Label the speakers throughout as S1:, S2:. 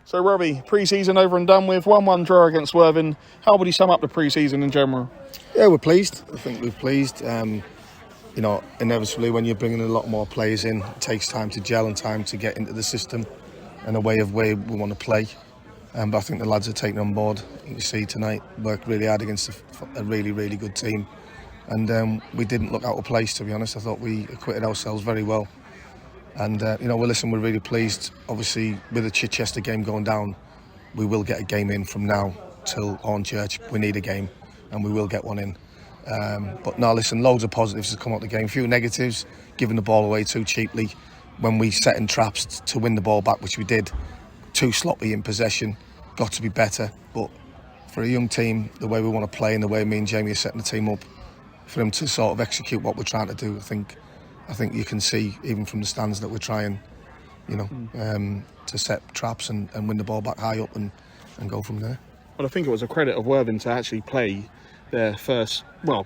S1: So, Robbie, pre-season over and done with, 1-1 draw against Worthing. How would you sum up the pre-season in general?
S2: Yeah, we're pleased. I think we're pleased. Inevitably, when you're bringing a lot more players in, it takes time to gel and time to get into the system and a way we want to play. But I think the lads are taking on board. You see tonight, worked really hard against a really, really good team. And we didn't look out of place, to be honest. I thought we acquitted ourselves very well. And, we're really pleased. Obviously, with the Chichester game going down, we will get a game in from now till Hornchurch. We need a game, and we will get one in. But no, listen, loads of positives to come out of the game. A few negatives, giving the ball away too cheaply. When we set in traps to win the ball back, which we did, too sloppy in possession, got to be better. But for a young team, the way we want to play and the way me and Jamie are setting the team up, for them to sort of execute what we're trying to do, I think you can see, even from the stands, that we're trying, to set traps and win the ball back high up and go from there.
S1: Well, I think it was a credit of Worthing to actually play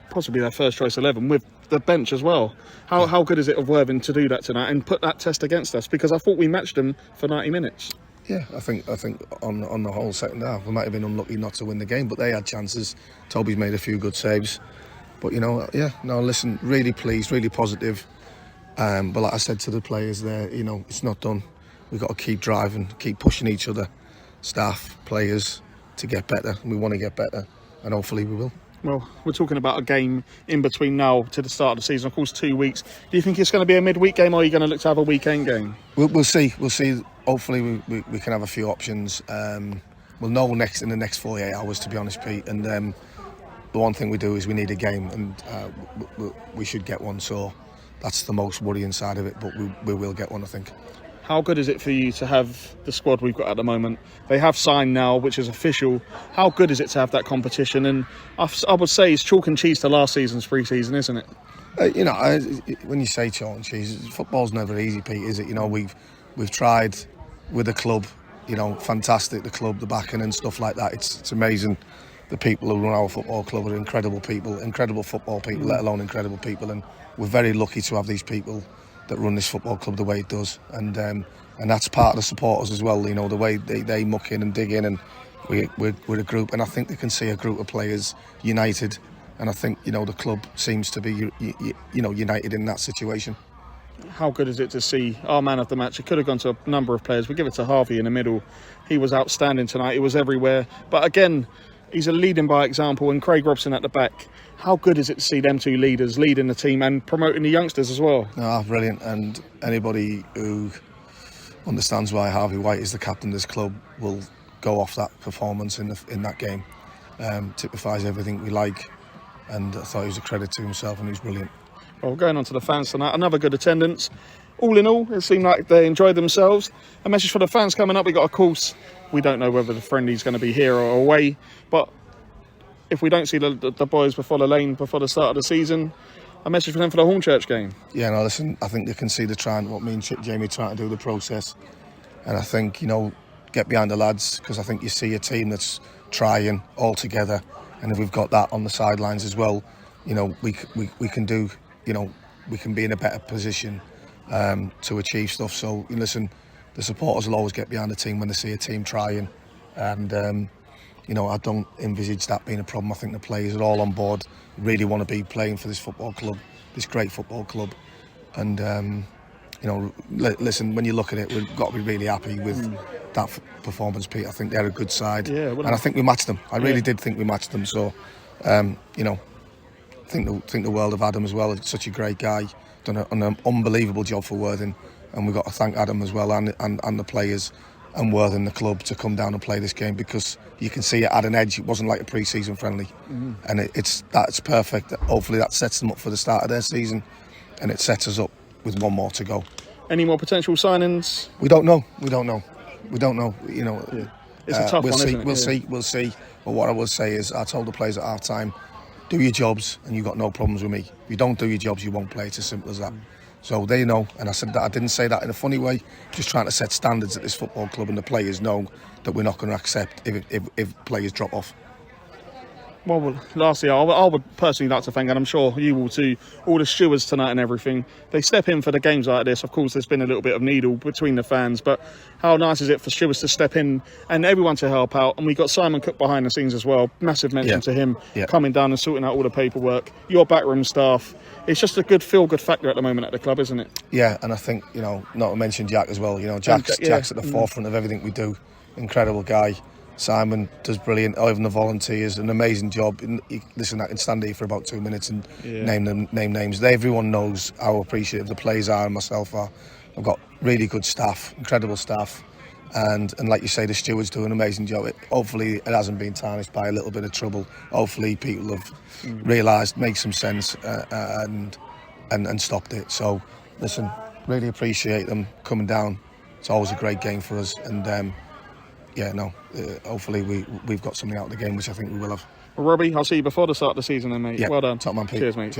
S1: possibly their first choice 11 with the bench as well. How good is it of Worthing to do that tonight and put that test against us? Because I thought we matched them for 90 minutes.
S2: Yeah, I think on the whole second half, we might have been unlucky not to win the game, but they had chances. Toby's made a few good saves. But, listen, really pleased, really positive. But like I said to the players there, it's not done. We've got to keep driving, keep pushing each other, staff, players, to get better. We want to get better, and hopefully we will.
S1: Well, we're talking about a game in between now to the start of the season, of course, 2 weeks. Do you think it's going to be a midweek game, or are you going to look to have a weekend game?
S2: We'll see. Hopefully we can have a few options. We'll know in the next 48 hours, to be honest, Pete. And the one thing we do is we need a game, and we should get one. So that's the most worrying side of it, but we will get one, I think.
S1: How good is it for you to have the squad we've got at the moment? They have signed now, which is official. How good is it to have that competition? And I would say it's chalk and cheese to last season's pre-season, isn't it?
S2: When you say chalk and cheese, football's never easy, Pete, is it? We've tried with the club, fantastic, the club, the backing and stuff like that. It's amazing. The people who run our football club are incredible people, incredible football people, let alone incredible people. And we're very lucky to have these people that run this football club the way it does, and that's part of the supporters as well. The way they muck in and dig in, and we're a group, and I think they can see a group of players united, and I think the club seems to be united in that situation.
S1: How good is it to see our man of the match? It could have gone to a number of players. We give it to Harvey in the middle. He was outstanding tonight. He was everywhere, but again, he's a leading by example, and Craig Robson at the back. How good is it to see them two leaders leading the team and promoting the youngsters as well?
S2: Oh, brilliant. And anybody who understands why Harvey White is the captain of this club will go off that performance in that game. Typifies everything we like, and I thought he was a credit to himself, and he was brilliant.
S1: Well, going on to the fans tonight, another good attendance. All in all, it seemed like they enjoyed themselves. A message for the fans coming up. We got a course. We don't know whether the friendly's going to be here or away, but if we don't see the boys before the lane before the start of the season, a message for them for the Hornchurch game.
S2: Yeah, no, listen, I think they can see what me and Jamie are trying to do, the process. And I think, get behind the lads, because I think you see a team that's trying all together. And if we've got that on the sidelines as well, we can do, we can be in a better position to achieve stuff. So, listen, the supporters will always get behind the team when they see a team trying. And, I don't envisage that being a problem. I think the players are all on board, really want to be playing for this football club, this great football club. And, listen, when you look at it, we've got to be really happy with that performance, Pete. I think they're a good side.
S1: Yeah, well,
S2: and I think we matched them. I really did think we matched them. So, think the world of Adam as well. He's such a great guy. Done an unbelievable job for Worthing. And we've got to thank Adam as well and the players and Worthing, the club, to come down and play this game, because you can see it had an edge. It wasn't like a pre-season friendly, and it's perfect. Hopefully that sets them up for the start of their season, and it sets us up with one more to go.
S1: Any more potential signings?
S2: We don't know.
S1: It's a tough one, isn't it?
S2: We'll see. But what I will say is, I told the players at half time, do your jobs and you've got no problems with me. If you don't do your jobs, you won't play. It's as simple as that. So they know, and I said that I didn't say that in a funny way, just trying to set standards at this football club, and the players know that we're not going to accept if players drop off.
S1: Well, lastly, I would personally like to thank, and I'm sure you will too, all the stewards tonight and everything. They step in for the games like this. Of course, there's been a little bit of needle between the fans, but how nice is it for stewards to step in and everyone to help out? And we got Simon Cook behind the scenes as well. Massive mention to him coming down and sorting out all the paperwork. Your backroom staff. It's just a good feel-good factor at the moment at the club, isn't it?
S2: Yeah, and I think, not to mention Jack as well. Jack's at the forefront of everything we do. Incredible guy. Simon does brilliant. Even the volunteers, an amazing job. Listen, I can stand here for about 2 minutes and name names. Everyone knows how appreciative the players are and myself are. I've got really good staff, incredible staff, and like you say, the stewards do an amazing job. Hopefully, it hasn't been tarnished by a little bit of trouble. Hopefully, people have realised, made some sense, and stopped it. So, listen, really appreciate them coming down. It's always a great game for us, and. Hopefully we've got something out of the game, which I think we will have.
S1: Well, Robbie, I'll see you before the start of the season then, mate.
S2: Yeah,
S1: Well done.
S2: Top man, Pete.
S1: Cheers, mate.